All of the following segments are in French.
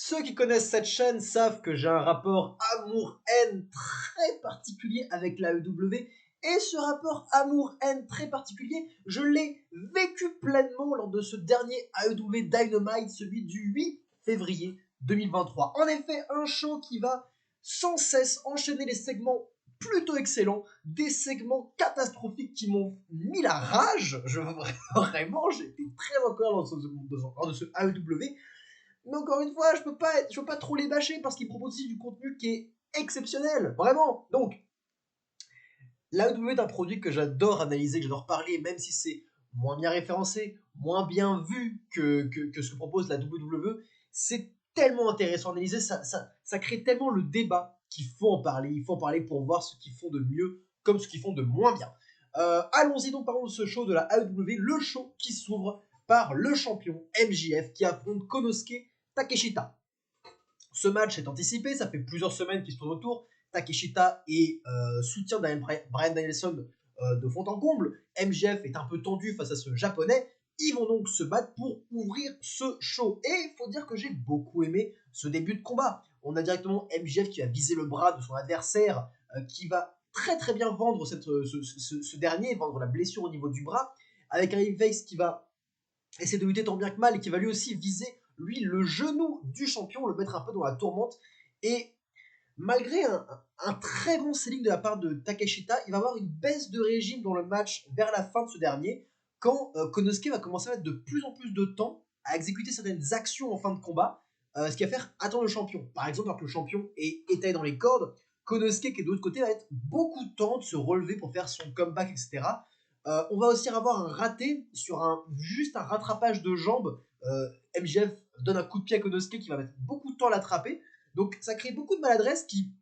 Ceux qui connaissent cette chaîne savent que j'ai un rapport amour-haine très particulier avec la l'AEW. Et ce rapport amour-haine très particulier, je l'ai vécu pleinement lors de ce dernier AEW Dynamite, celui du 8 février 2023. En effet, un show qui va sans cesse enchaîner les segments plutôt excellents, des segments catastrophiques qui m'ont mis la rage. Vraiment, j'ai été très en colère lors de ce AEW. Mais encore une fois, je peux pas trop les bâcher parce qu'ils proposent aussi du contenu qui est exceptionnel, vraiment. Donc, l'AEW est un produit que j'adore analyser, que j'adore parler, même si c'est moins bien référencé, moins bien vu que ce que propose la WWE. C'est tellement intéressant à analyser, ça crée tellement le débat qu'il faut en parler. Il faut en parler pour voir ce qu'ils font de mieux comme ce qu'ils font de moins bien. Allons-y donc, parlons de ce show de la AEW, le show qui s'ouvre par le champion MJF qui affronte Konosuke Takeshita. Ce match est anticipé, ça fait plusieurs semaines qu'il se tourne autour. Takeshita est soutien Bryan Danielson de fond en comble. MJF est un peu tendu face à ce japonais. Ils vont donc se battre pour ouvrir ce show. Et il faut dire que j'ai beaucoup aimé ce début de combat. On a directement MJF qui va viser le bras de son adversaire, qui va très très bien vendre ce dernier, vendre la blessure au niveau du bras, avec un Face qui va essayer de lutter tant bien que mal et qui va lui aussi viser lui le genou du champion, le mettre un peu dans la tourmente. Et malgré un très bon selling de la part de Takeshita, il va avoir une baisse de régime dans le match vers la fin de ce dernier, quand Konosuke va commencer à mettre de plus en plus de temps à exécuter certaines actions en fin de combat, ce qui va faire attendre le champion. Par exemple, alors que le champion est étalé dans les cordes, Konosuke qui est de l'autre côté va être beaucoup de temps de se relever pour faire son comeback, etc. On va aussi avoir un raté sur juste un rattrapage de jambes. MJF donne un coup de pied à Konosuke qui va mettre beaucoup de temps à l'attraper. Donc ça crée beaucoup de maladresse qui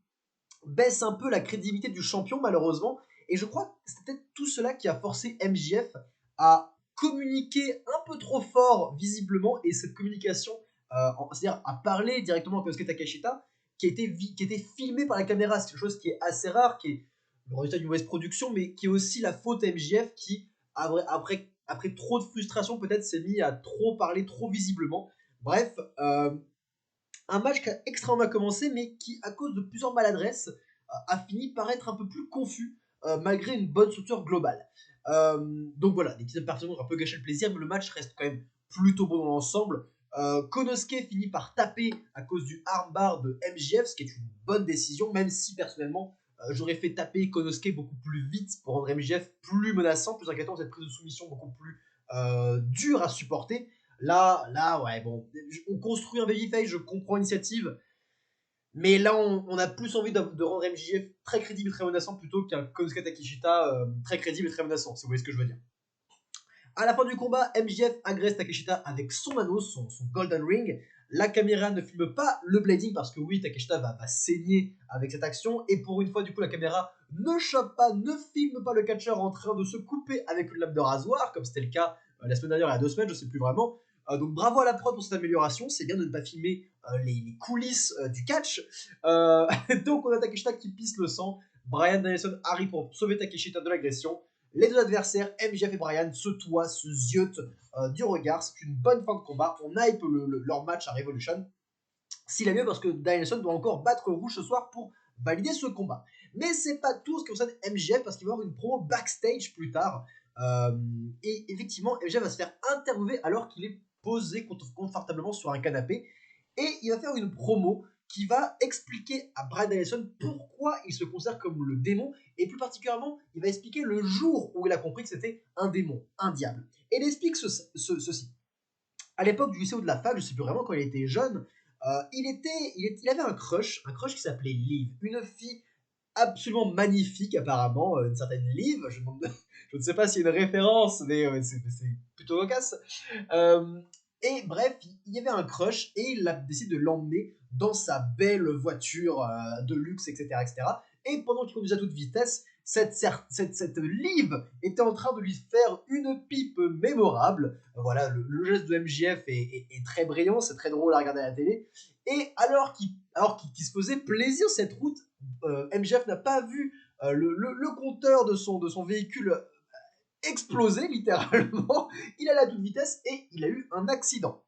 baisse un peu la crédibilité du champion malheureusement. Et je crois que c'est peut-être tout cela qui a forcé MJF à communiquer un peu trop fort visiblement. Et cette communication, c'est-à-dire à parler directement à Konosuke Takeshita, qui était filmé par la caméra. C'est quelque chose qui est assez rare, qui est le résultat d'une mauvaise production, mais qui est aussi la faute à MJF qui, après trop de frustration, peut-être s'est mis à trop parler trop visiblement. Bref, un match qui a extrêmement bien commencé, mais qui, à cause de plusieurs maladresses, a fini par être un peu plus confus, malgré une bonne structure globale. Donc voilà, des petites imperfections ont un peu gâché le plaisir, mais le match reste quand même plutôt bon dans l'ensemble. Konosuke finit par taper à cause du armbar de MJF, ce qui est une bonne décision, même si personnellement, j'aurais fait taper Konosuke beaucoup plus vite pour rendre MJF plus menaçant, plus inquiétant, cette prise de soumission beaucoup plus dure à supporter. Là, ouais, bon, on construit un babyface, je comprends l'initiative, mais là, on a plus envie de rendre MJF très crédible et très menaçant plutôt qu'un Konosuke Takeshita très crédible et très menaçant, si vous voyez ce que je veux dire. À la fin du combat, MJF agresse Takeshita avec son anneau, son Golden Ring. La caméra ne filme pas le blading parce que oui, Takeshita va saigner avec cette action. Et pour une fois, du coup, la caméra ne chope pas, ne filme pas le catcheur en train de se couper avec une lame de rasoir, comme c'était le cas la semaine dernière, il y a 2 semaines, je sais plus vraiment. Donc bravo à la prod pour cette amélioration. C'est bien de ne pas filmer les coulisses du catch. Donc on a Takeshita qui pisse le sang. Bryan Danielson arrive pour sauver Takeshita de l'agression. Les deux adversaires, MJF et Bryan, se toient, se ziotent du regard. C'est une bonne fin de combat. On hype leur match à Revolution. S'il est mieux parce que Danielson doit encore battre Rouge ce soir pour valider ce combat. Mais c'est pas tout ce qui concerne MJF parce qu'il va y avoir une promo backstage plus tard. Et effectivement, MJF va se faire interviewer alors qu'il est posé confortablement sur un canapé. Et il va faire une promo qui va expliquer à Bryan Danielson pourquoi il se considère comme le démon. Et plus particulièrement, il va expliquer le jour où il a compris que c'était un démon, un diable. Et il explique ceci. À l'époque du lycée ou de la fac, je sais plus vraiment quand il était jeune, il avait un crush qui s'appelait Liv, une fille absolument magnifique apparemment, une certaine Liv, je ne sais pas s'il y a une référence, mais c'est plutôt cocasse. Euh, et bref, il y avait un crush et il a décidé de l'emmener dans sa belle voiture de luxe, etc., etc. Et pendant qu'il conduisait à toute vitesse, cette Liv était en train de lui faire une pipe mémorable. Voilà, le geste de MJF est très brillant, c'est très drôle à regarder à la télé. Et alors qu'il se faisait plaisir cette route, MJF n'a pas vu le compteur de son véhicule exploser littéralement. Il allait à toute vitesse et il a eu un accident.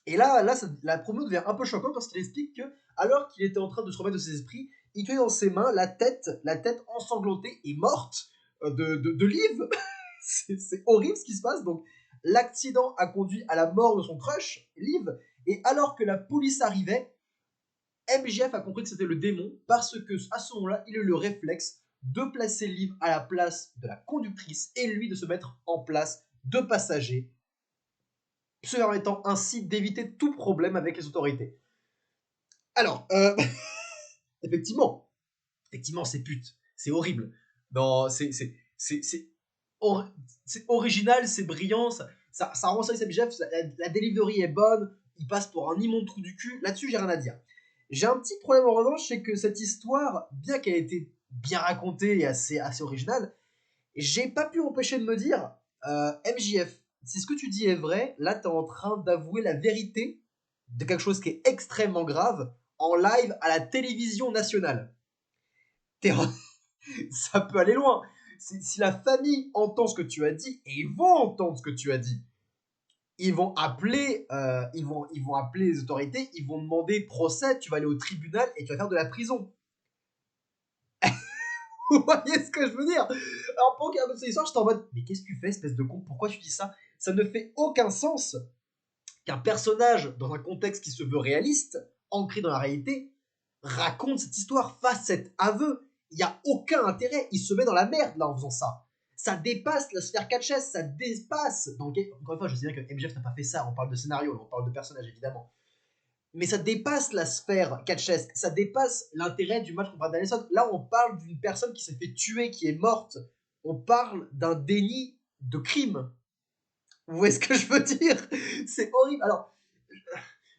Et là la promo devient un peu choquante parce qu'il explique que, alors qu'il était en train de se remettre de ses esprits, il tenait dans ses mains la tête ensanglantée et morte de Liv. C'est horrible ce qui se passe. Donc, l'accident a conduit à la mort de son crush, Liv. Et alors que la police arrivait, MJF a compris que c'était le démon parce que à ce moment-là, il a eu le réflexe de placer Liv à la place de la conductrice et lui de se mettre en place de passager, se permettant ainsi d'éviter tout problème avec les autorités. Alors, effectivement, c'est pute, c'est horrible. Non, c'est original, c'est brillant, ça rend ça MJF, la delivery est bonne, il passe pour un immonde trou du cul, là-dessus j'ai rien à dire. J'ai un petit problème en revanche, c'est que cette histoire, bien qu'elle ait été bien racontée et assez originale, j'ai pas pu empêcher de me dire, MJF, si ce que tu dis est vrai, là t'es en train d'avouer la vérité de quelque chose qui est extrêmement grave en live à la télévision nationale. Ça peut aller loin. Si la famille entend ce que tu as dit, et ils vont entendre ce que tu as dit, ils vont appeler les autorités, ils vont demander procès, tu vas aller au tribunal et tu vas faire de la prison. Vous voyez ce que je veux dire? Alors, pour regarder cette histoire, j'étais en mode, mais qu'est-ce que tu fais, espèce de con? Pourquoi tu dis ça? Ça ne fait aucun sens qu'un personnage, dans un contexte qui se veut réaliste, ancré dans la réalité, raconte cette histoire, fasse cet aveu. Il n'y a aucun intérêt. Il se met dans la merde là en faisant ça. Ça dépasse la sphère catchess, ça dépasse. Encore une fois, je sais bien que MJF n'a pas fait ça. On parle de scénario, on parle de personnage évidemment. Mais ça dépasse la sphère catchesque, ça dépasse l'intérêt du match contre Brad Danielson. Là, on parle d'une personne qui s'est fait tuer, qui est morte. On parle d'un déni de crime. Vous voyez ce que je veux dire? C'est horrible. Alors,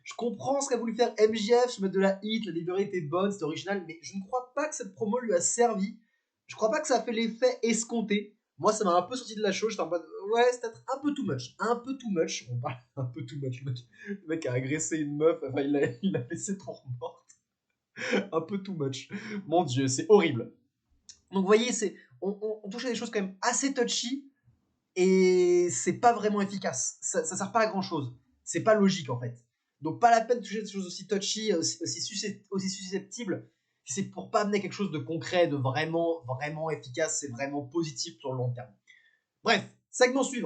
je comprends ce qu'a voulu faire MJF, se mettre de la hit, la librairie était bonne, c'était original, mais je ne crois pas que cette promo lui a servi. Je crois pas que ça a fait l'effet escompté. Moi, ça m'a un peu sorti de la chose. J'étais en mode, ouais, c'est peut-être un peu too much. Un peu too much. On parle un peu too much. Le mec a agressé une meuf, enfin, il l'a laissé pour morte. Un peu too much. Mon dieu, c'est horrible. Donc, vous voyez, on touche à des choses quand même assez touchy et c'est pas vraiment efficace. Ça sert pas à grand chose. C'est pas logique en fait. Donc pas la peine de toucher des choses aussi touchy, aussi susceptibles, si c'est pour pas amener quelque chose de concret, de vraiment efficace, c'est vraiment positif sur le long terme. Bref, segment suivant.